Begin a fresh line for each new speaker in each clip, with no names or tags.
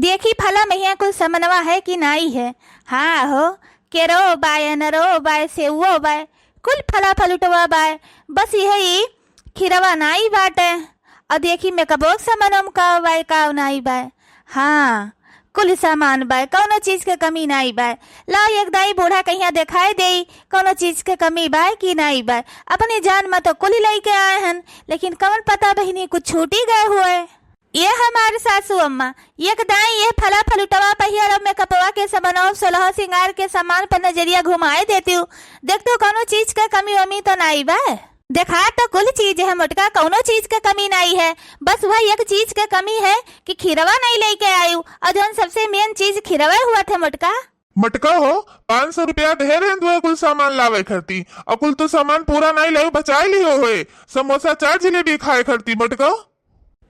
देखी फला मैया कुल समनवा है कि नाई है। हाँ हो, केरो बाय, नरो बाय, सेवो बाय, कुल फला फलुटवा बाय, बस यही खीरवा नाई बाटे। और देखी मैं कबोक समनम का बाय का नाई बाय। हाँ, कुल सामान बाय, कौनो चीज के कमी नाई बाय। ला एक दाई बूढ़ा कहिया दिखाई दे कौनो चीज के कमी बाय कि नाई बाय। अपनी जान में तो कुल ही लेके आए हैं, लेकिन कौन पता बहिनी कुछ छूटी गए हुए। ये हमारे सासू अम्मा एक दाई ये फला फलुटवा पहिया और मैं कपवा के सामान सोलह सिंगार के सामान पर नजरिया घुमाए देती हूँ। देखते हो कौनो चीज का कमी वमी तो नाई बाय। देखा तो कुल चीज है मोटका, कौनो चीज का कमी नहीं है। बस वह एक चीज का कमी है कि खीरवा नहीं लेके आई हूँ, और जो सबसे मेन चीज खीरवा हुआ था मोटका।
मटका हो 500 रुपया ढेर है दुआ कुल सामान लावे खरती, और कुल तो सामान पूरा नहीं लाऊ बचाए लियो हुए। समोसा चार जिलेबी खाए खरती मटका।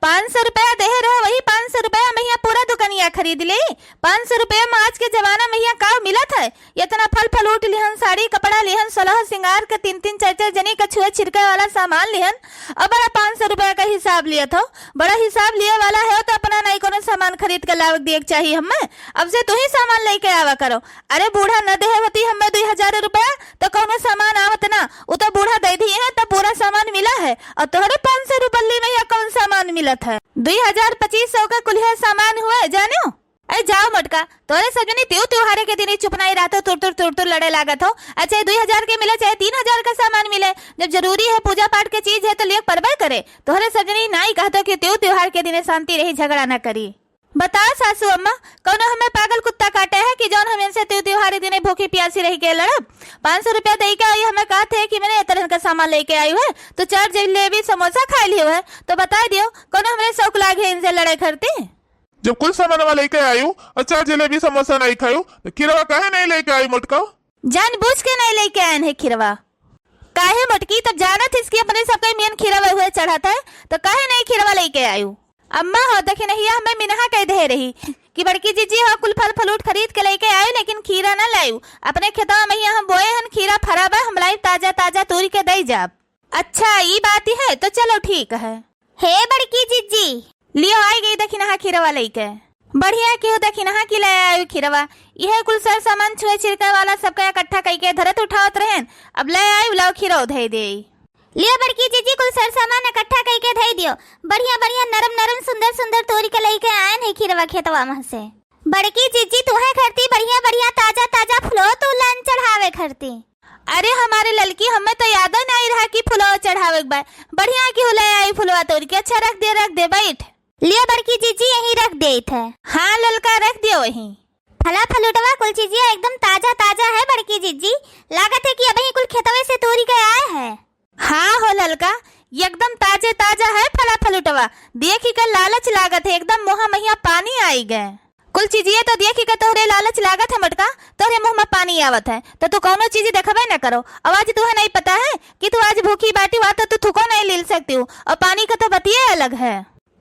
500 रुपया दे रहो, वही 500 रुपया मैया पूरा दुकानिया खरीद ले। 500 रुपया में आज के जमाना में का मिलत है। इतना फल फलूट लिहन, साड़ी कपड़ा लिहन, 16 सिंगार का 3-3 4-4 जनी का छुए छिड़के वाला सामान लिहन, और बड़ा 500 रुपया का हिसाब लिया था। बड़ा हिसाब लिया वाला है तो अपना नहीं कोनो सामान खरीद कर लावक दिए चाहिए हमें। अब से तू ही सामान लेके आवा करो। अरे बूढ़ा न दे होती हमें 2000 रुपया तो कोनो सामान आवत ना, वो तो बूढ़ा दे दी है तो पूरा सामान मिला है, और तोहरे 500 रुपये में कौन सामान मिला था। 2000-2500 का कुल सामान हुआ है जानो। अरे जाओ मटका, तोरे सजनी त्योहारे के दिन चुप नहीं रहा तो तुर लड़े लागत हो। अच्छा 2000 के मिले चाहे 3000 का सामान मिले, जब जरूरी है पूजा पाठ के चीज है तो लेक परबे करे। तोहरे सजनी नहीं कहते कि त्योहार के दिन शांति रही, झगड़ा न करी। बताओ सासू अम्मा, कौनो हमें पागल कुत्ता काटे है कि जौन हमें से त्योहारी दिन भूखी प्यासी रही के लड़ब। 500 रुपया दे के आई हमें कहते है कि मैंने तरह का सामान लेके आई है तो 4 जलेबी समोसा खा लियो है, तो बता दियो कौनो हमें शौक लागे इनसे लड़ाई करती।
जब कुल सामान वाला लेके आई और 4 जलेबी समोसा नहीं खायू तो खीरवा काहे नहीं लेके आई मटका।
जान बूझ के नहीं लेके आए हैं खीरवा। काहे मटकी, तब जाना थी इसकी अपने सबके मेन खीरवा हुए चढ़ाता है तो काहे नहीं खीरवा लेके आयु। अम्मा हो देखे नहीं हमें मिनहा कह दे रही कि बड़की जीजी हो कुल फल फलूट खरीद के लेके आये लेकिन खीरा न लायू। अपने खेतवा में हम बोए हन, खीरा फराबा हम लाई ताजा ताजा तोड़ के दे जाब। अच्छा ये बात ही है तो चलो ठीक है। हे बड़की जीजी लियो आई गई देखी नहा खीरवा लेके। बढ़िया की हो देखी नहा की ले आयु खीरवा। यह कुल सर सामान छुए छिड़के वाला सबका इकट्ठा करके धरत उठावत रहें, अब ले आयु लाओ खीरा धे दे। लियो बड़की जीजी कुल सर सामान इकट्ठा करके धई दियो। बढ़िया बढ़िया नरम नरम सुंदर सुंदर तोड़ के लेके आए हैं खीरवा खेतवा में से। बड़की जीजी तुम्हें खरती बढ़िया बढ़िया ताजा ताजा फुलो तू लन चढ़ावे खरती। अरे हमारे ललकी हमें तो याद नहीं रहा कि फुलो चढ़ावे बा। बढ़िया की ले आई फुलवा तोड़ के। अच्छा रख दे बैठ। लियो बड़की जीजी यही रख दे थे। हाँ ललका रख दियो वही। फला फलूटवा कुल चीजिया एकदम ताजा ताजा है बड़की जीजी, लागत है कि अभी कुल खेतवे से तोड़ के आए है। हाँ हो ललका, एकदम ताजे ताजा है फला फलूटवा। देखी का लालच लागत है, एकदम मुँह मैया पानी आई गए। कुल चीजिए तो देखी का तोहरे लालच लागत है मटका, तोहरे मुँह में पानी आवत है तो तू कौनो चीज देखबे न करो। आवाज तुहे नहीं पता है कि तू आज भूखी बाटी हुआ तो तू थुको नहीं ले सकती हूँ, और पानी का तो बतिया अलग है।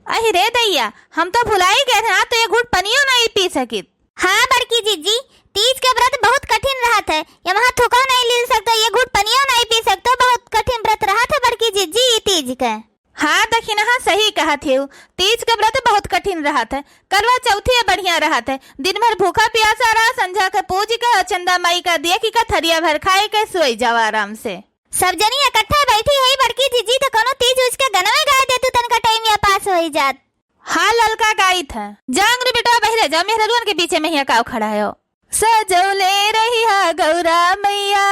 अहि रे दैया, हम तो भुलाई गए थे, तो एक घूंट पनियो नहीं पी सकी। हाँ बड़की जीजी, तीज के व्रत बहुत कठिन रहा था, यहाँ थुका नहीं ले सकता, ये घूंट पनियो नहीं पी सकते, बहुत कठिन व्रत रहा था बड़की जीजी तीज का। हाँ दखिन हाँ सही कहा थे, तीज का व्रत बहुत कठिन रहा था। करवा चौथी बढ़िया रहा था, दिन भर भूखा प्यासा रहा, संझा के पूज के चंदा माई का देखी का थरिया भर खाए के सोई जाओ आराम से। सब जनी इकट्ठा बैठी है बड़की जीजी तो कोनो तीज उज के गनवे गाय दे तू तनका टाइम या पास हो जात। हाँ ललका गाई था। जांग रे बेटा बहरे जा, मेहरा रुअन के पीछे में यहाँ काव खड़ा है। सजौले रही हा गौरा मैया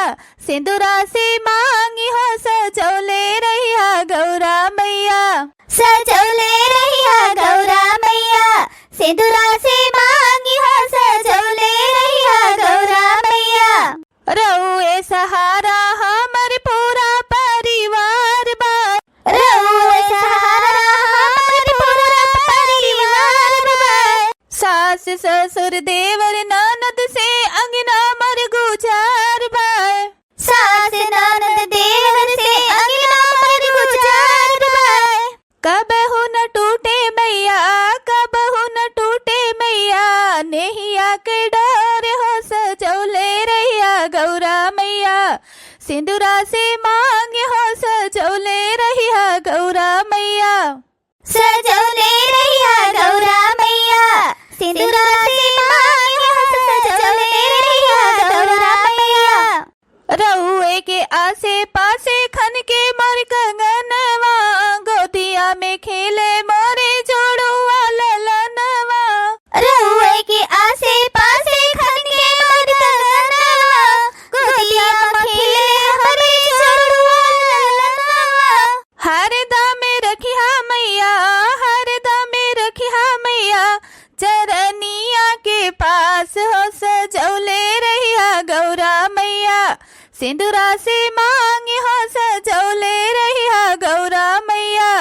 सिंदूरा से मांगी हो, सजौले रही हा गौरा मैया, सजौले रही हा गौरा मैया सिंदूरा से मांगी हो, सजौले रही हा गौरा मैया। रउए सहारा हमर पूरा परिवार बा, रउए सहारा हमर पूरा परिवार बा। सास ससुर देवर ननद से अंगना मर गुजार बा, सास ननद देवर से अंगना मर गुजार बा। कबहू न टूटे मैया, कबहू न टूटे मैया, नेहिया के डर हो, सजौले रहिया गौरा मैया सिंदूरा से मांगे हो, सजौले रहिया गौरा मैया, सजौले रहिया गौरा मैया
सिंदूरा से मांगी हो सजौले रहिया गौरा मैया।
रउए के आसे पासे खन के मोर कंगनवा, गोदिया में खेले मोरे जोड़ुआ ललनवा।
रउए के आसे पासे खन के मोर कंगनवा, गोदिया में खेले हमरे जोड़ुआ ललनवा।
हरदम में रखिया मैया, हरदम में रखिया मैया, चरनिया के पास हो सजौले रहिया गौरा मैया। सिंदूरा से मांगी हो सजौले रहिया गौरा मैया।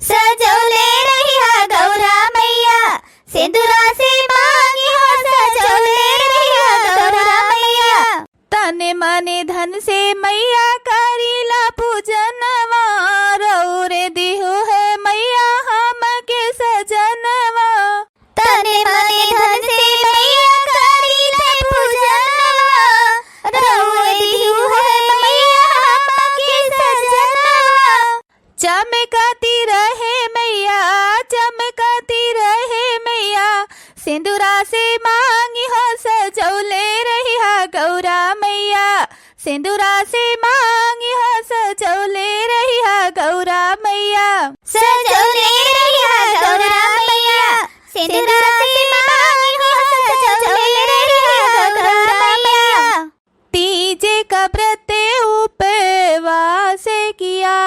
सजौले रहिया गौरा मैया, सिंदूरा से मांगी हो सजौले रहिया गौरा मैया।
तने मने धन से मैया करीला पूजनवा, रउरे दिहु है मैया हम के सजनवा।
तने मने धन से मैया करीला पूजनवा, रउए दिहु है मैया हम के सजनवा।
चमकती रहे मैया, चमकती रहे मैया, सिंदूरा से मांगी हो सजौले रहिया गौरा मैया। सिंदूरा से मांगी हो सजौले रहिया गौरा मैया।
सजौले रहिया गौरा मैया, सिंदूरा से मांगी हो सजौले रहिया गौरा मैया।
तीजे का व्रत उपवास किया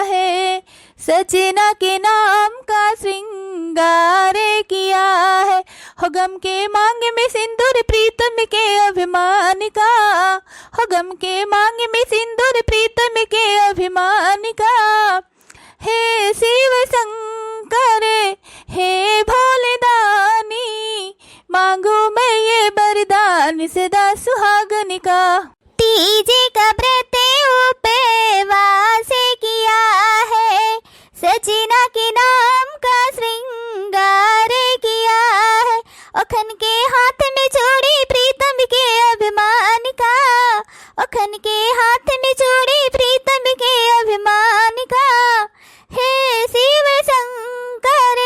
है, सजना के नाम का श्रृंगार किया है। हो गम के मांग में सिंदूर प्रीतम के अभिमान का, हो गम के मांग में सिंदूर प्रीतम के अभिमान का। हे शिव शंकर हे भोले दानी, मांगू मैं ये वरदान सदा सुहागन का।
तीजे का व्रत उपवास किया है, सजना के नाम का श्रृंगार किया है। ओखन के हाथ में चूड़ी प्रीतम के अभिमान का, ओखन के हाथ में चूड़ी प्रीतम के अभिमान का। हे शिव शंकर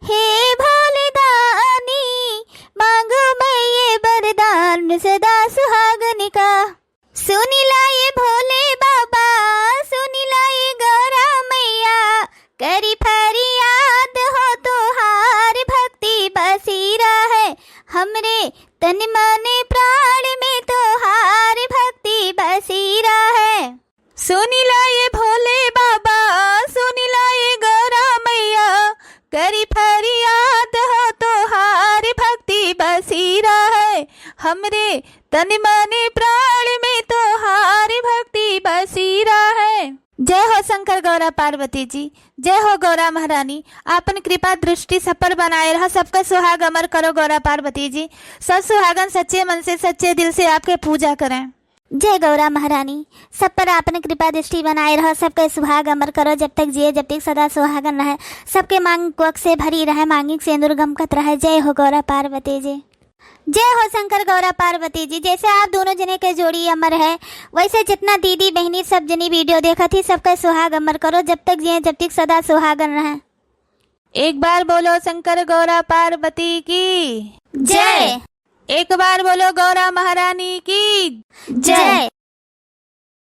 हे भोले दानी, मांगो मैं ये वरदान सदा सुहागन का। सुनिला ये भोले बाबा, सुनिला ये गौरा मैया, करी फरियाद हो तोहार भक्ति बसीरा है। हमरे तन मन प्राण में तोहार भक्ति बसीरा है।
सुनिला ये भोले बाबा, सुनिला ये गौरा मैया, करी फरियाद हो तोहार भक्ति बसीरा है। हमरे तन मन प्राण में तोहार भक्ति बसीरा है। जय हो शंकर गौरा पार्वती जी, जय हो गौरा महारानी। आपन कृपा दृष्टि सब पर बनाए रहा, सबका सुहाग अमर करो गौरा पार्वती जी। सब सुहागन सच्चे मन से सच्चे दिल से आपके पूजा करें।
जय गौरा महारानी। सब पर आपने कृपा दृष्टि बनाए रहो, सबके सुहाग अमर करो, जब तक जिए जब तक सदा सुहागन रहे, सबके मांग कुअक से भरी रहे, मांगिक सिंदूर गमकत रहे। जय हो गौरा पार्वती जी, जय हो शंकर गौरा पार्वती जी। जैसे आप दोनों जने के जोड़ी अमर है, वैसे जितना दीदी बहनी सब जनी वीडियो देखा थी, सबका सुहाग अमर करो, जब तक जिए जब तक सदा सुहागन रहे।
एक बार बोलो शंकर गौरा पार्वती की
जय।
एक बार बोलो गौरा महारानी की
जय।